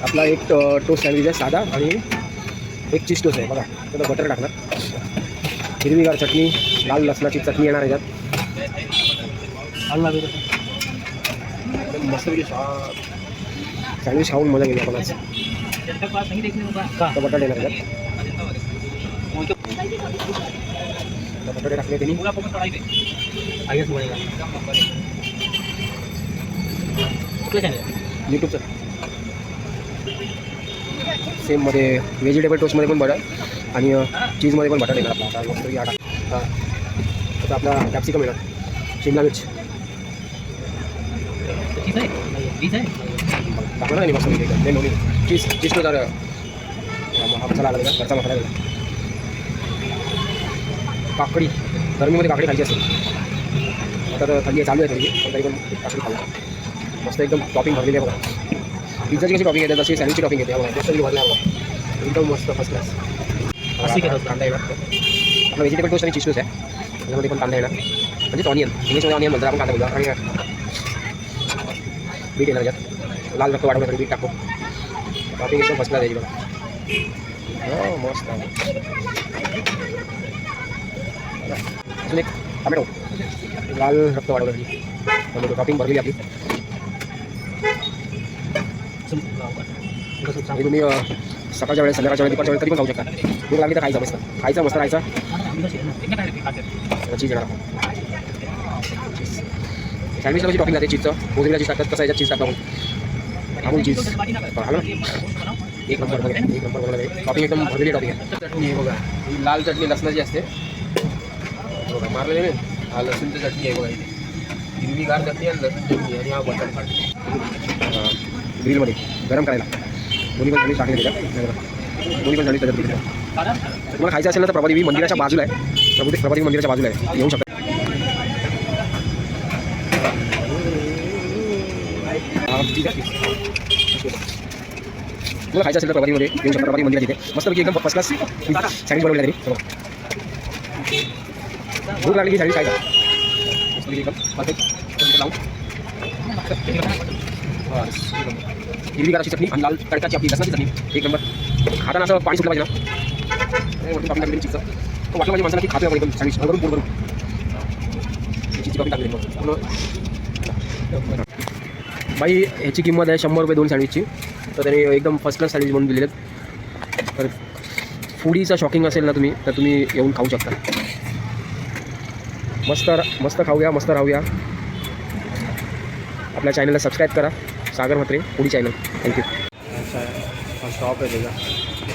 आपला एक toast sandwich आहे साधा आणि एक चीज टोस्ट आहे बघा. त्याला बटर टाकणार, हिरवीगार चटणी, लाल लसणाची चटणी येणार याच्यात. मस्तपैकी सँडविच खाऊन मजा घेऊ आपण आज. बटाटे येणार याच्यात, बटाटे टाकले त्यांनी. यूट्यूबचं सेममध्ये व्हेजिटेबल टोस्टमध्ये पण बटाट आणि चीजमध्ये पण बटाट येणार आपला. आता मस्त या टाक. आता आपला कॅप्सिकम येणार, शिमला मिर्च टाकणार नाही मस्त ते दोन्ही. चीज चीज तो जर हा मसाला आला त्याचा, घरचा मसाला. काकडी, गरमीमध्ये काकडी खायची असेल आता तर थंडी चालू आहे थोडी, पण तरी पण काकडी खाऊ. मस्त एकदम टॉपिंग भरलेली आहे बघा. पिझ्झाची कशी टॉपिंग येते तशी सँडविचची टॉपिंग येते बघा. टोस्टही भरला आहे बघा, एकदम मस्त फर्स्ट क्लास. कांदा येणार आपला, व्हेजिटेबल टोस्ट आणि चीज टोस्ट आहे. त्याच्यामध्ये पण कांदा येणार, म्हणजे ऑनियन, इंग्लिशमध्ये ऑनियन म्हणतात, आपण कांदा बोलतो. आणि बीट येणार याच्यात, लाल रक्त वाढवण्यासाठी बीट टाकतो. टॉपिंग एकदम फर्स्ट क्लास यायची बघा. हो मस्त आहे. अजून एक टमॅटो, लाल रक्त वाढवण्यासाठी टमॅटो टॉपिंग भरलेली आपली. आणि तुम्ही सकाळच्या वेळेस, संध्याकाळच्या वेळेस, दुपारच्या वेळेस तरी पण खाऊ शकता. भूक लागली तर खायचा, मस्त खायचा, मस्त राहायचा. चीज येणार सँडविचला कशी टॉपिंग जाते चीजचं, मोझरेला चीज टाकतात तसं याच्यात चीज टाकतो आपण. अमूल चीज आलं ना, एक नंबर बघा, एक नंबर बघा. टॉपिंग एकदम भरलेली टॉपिंग आहे. चटणी आहे बघा, ही लाल चटणी लसणाची असते बघा, मारलेली नाही. हा लसूणची चटणी आहे बघा, इथे हिरवीगार चटणी आणि लसूण चटणी. आणि हा बटर ग्रिलमध्ये गरम करायला दोन्ही पण सँडविच टाकले त्याच्यात. दोन्ही पण सँडविच त्याच्यात दिले. तुम्हाला खायचं असेल ना तर प्रभादेवी मंदिराच्या बाजूला आहे, प्रभादेवी मंदिराच्या बाजूला आहे, येऊ शकता. तुम्हाला खायचं असेल तर प्रभादेवीमध्ये येऊ शकता. प्रभादेवी मंदिरात इथे मस्तपैकी एकदम फर्स्ट क्लास सँडविच बनवले तरी. भूक लागली की सँडविच खायचा एकदम परफेक्ट लावून. हिरवीगार अशी चटणी आणि लाल तडकाची आपली लसणाची चटणी एक नंबर. खाताना असं पाणी सुटलं पाहिजे ना, वरती टॉपिंग टाकलेली चीजचं. तो वाटलं पाहिजे माणसाला की खातोय आपण एकदम सँडविच भरून पोट भरून. चीजची टॉपिंग टाकलेली मग. बाई ह्याची किंमत आहे 100 रुपये 2 सँडविचची. तर त्याने एकदम फर्स्ट क्लास सँडविच म्हणून दिलेले आहेत. तर फूडीचा शॉकिंग असेल ना तुम्ही, तर तुम्ही येऊन खाऊ शकता. मस्त मस्त खाऊया, मस्त राहूया. आपल्या चॅनलला सबस्क्राईब करा, सागर म्हात्रे फूडी चॅनल. थँक्यू. अच्छा, हा शॉप आहे त्याचा.